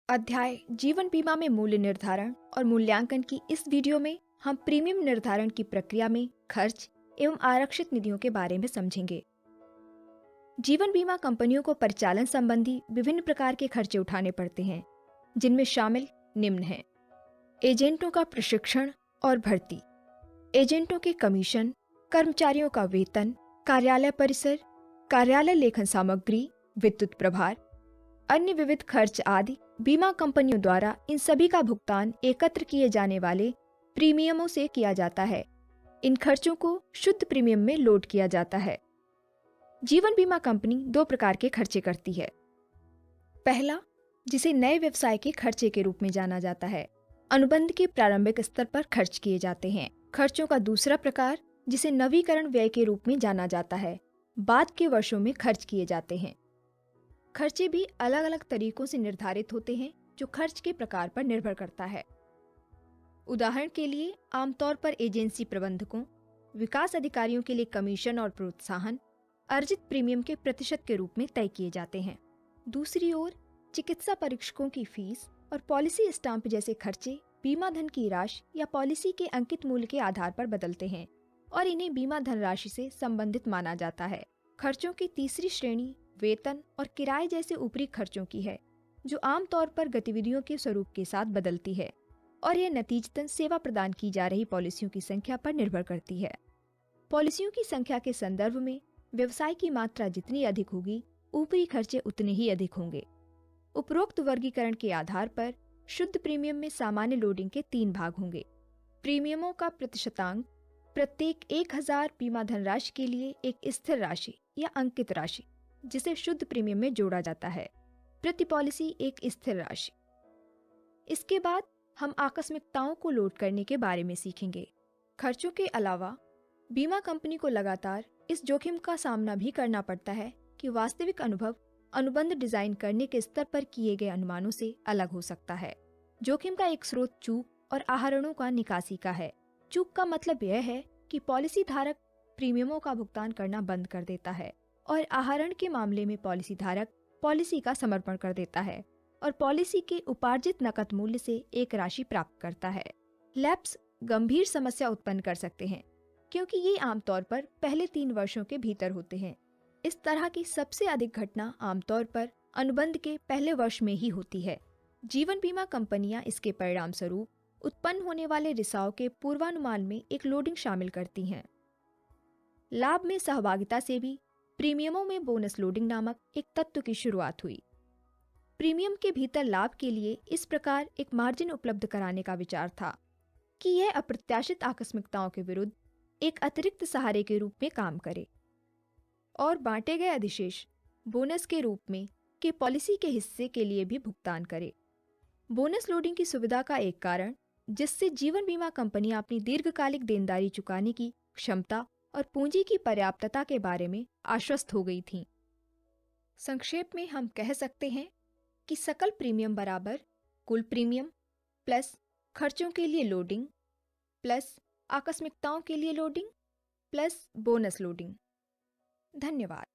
अध्याय जीवन बीमा में मूल्य निर्धारण और मूल्यांकन की इस वीडियो में हम प्रीमियम निर्धारण की प्रक्रिया में खर्च एवं आरक्षित निधियों के बारे में समझेंगे। जीवन बीमा कंपनियों को परिचालन संबंधी विभिन्न प्रकार के खर्चे उठाने पड़ते हैं, जिनमें शामिल निम्न हैं: एजेंटों का प्रशिक्षण और भर्ती, एजेंटों के कमीशन, कर्मचारियों का वेतन, कार्यालय परिसर, कार्यालय लेखन सामग्री, विद्युत प्रभार, अन्य विविध खर्च आदि। बीमा कंपनियों द्वारा इन सभी का भुगतान एकत्र किए जाने वाले प्रीमियमों से किया जाता है। इन खर्चों को शुद्ध प्रीमियम में लोड किया जाता है। जीवन बीमा कंपनी दो प्रकार के खर्चे करती है। पहला, जिसे नए व्यवसाय के खर्चे के रूप में जाना जाता है, अनुबंध के प्रारंभिक स्तर पर खर्च किए जाते हैं। खर्चों का दूसरा प्रकार, जिसे नवीकरण व्यय के रूप में जाना जाता है, बाद के वर्षों में खर्च किए जाते हैं। खर्चे भी अलग अलग तरीकों से निर्धारित होते हैं, जो खर्च के प्रकार पर निर्भर करता है। उदाहरण के लिए, आमतौर पर एजेंसी प्रबंधकों, विकास अधिकारियों के लिए कमीशन और प्रोत्साहन अर्जित प्रीमियम के प्रतिशत के रूप में तय किए जाते हैं। दूसरी ओर, चिकित्सा परीक्षकों की फीस और पॉलिसी स्टाम्प जैसे खर्चे बीमा धन की राशि या पॉलिसी के अंकित मूल्य के आधार पर बदलते हैं और इन्हें बीमा धनराशि से संबंधित माना जाता है। खर्चों की तीसरी श्रेणी वेतन और किराए जैसे ऊपरी खर्चों की है, जो आमतौर पर गतिविधियों के स्वरूप के साथ बदलती है और यह नतीजतन सेवा प्रदान की जा रही पॉलिसियों की संख्या पर निर्भर करती है। पॉलिसियों की संख्या के संदर्भ में व्यवसाय की मात्रा जितनी अधिक होगी, ऊपरी खर्चे उतने ही अधिक होंगे। उपरोक्त वर्गीकरण के आधार पर शुद्ध प्रीमियम में सामान्य लोडिंग के 3 भाग होंगे। प्रीमियमों का प्रतिशतांक प्रत्येक 1000 बीमा धनराशि के लिए एक स्थिर राशि या अंकित राशि, जिसे शुद्ध प्रीमियम में जोड़ा जाता है, प्रति पॉलिसी एक स्थिर राशि। इसके बाद हम आकस्मिकताओं को लोड करने के बारे में सीखेंगे। खर्चों के अलावा बीमा कंपनी को लगातार इस जोखिम का सामना भी करना पड़ता है कि वास्तविक अनुभव अनुबंध डिजाइन करने के स्तर पर किए गए अनुमानों से अलग हो सकता है। जोखिम का एक स्रोत चूक और आहरणों का निकासी का है। चूक का मतलब यह है कि पॉलिसी धारक प्रीमियमों का भुगतान करना बंद कर देता है और आहरण के मामले में पॉलिसी धारक पॉलिसी का समर्पण कर देता है और पॉलिसी के उपार्जित नकद मूल्य से एक राशि प्राप्त करता है। लैप्स गंभीर समस्या उत्पन्न कर सकते हैं, क्योंकि ये आमतौर पर पहले 3 वर्षों के भीतर होते हैं। इस तरह की सबसे अधिक घटना आमतौर पर अनुबंध के पहले वर्ष में ही होती है। जीवन बीमा कंपनियां इसके परिणाम स्वरूप उत्पन्न होने वाले रिसाव के पूर्वानुमान में एक लोडिंग शामिल करती हैं। लाभ में सहभागिता से भी प्रीमियमों में बोनस लोडिंग नामक एक तत्व की शुरुआत हुई। प्रीमियम के भीतर लाभ के लिए इस प्रकार एक मार्जिन उपलब्ध कराने का विचार था कि यह अप्रत्याशित आकस्मिकताओं के विरुद्ध एक अतिरिक्त सहारे के रूप में काम करे और बांटे गए अधिशेष बोनस के रूप में के पॉलिसी के हिस्से के लिए भी भुगतान करे। बोनस लोडिंग की सुविधा का एक कारण, जिससे जीवन बीमा कंपनियां अपनी दीर्घकालिक देनदारी चुकाने की क्षमता और पूंजी की पर्याप्तता के बारे में आश्वस्त हो गई थीं। संक्षेप में हम कह सकते हैं कि सकल प्रीमियम बराबर कुल प्रीमियम प्लस खर्चों के लिए लोडिंग प्लस आकस्मिकताओं के लिए लोडिंग प्लस बोनस लोडिंग। धन्यवाद।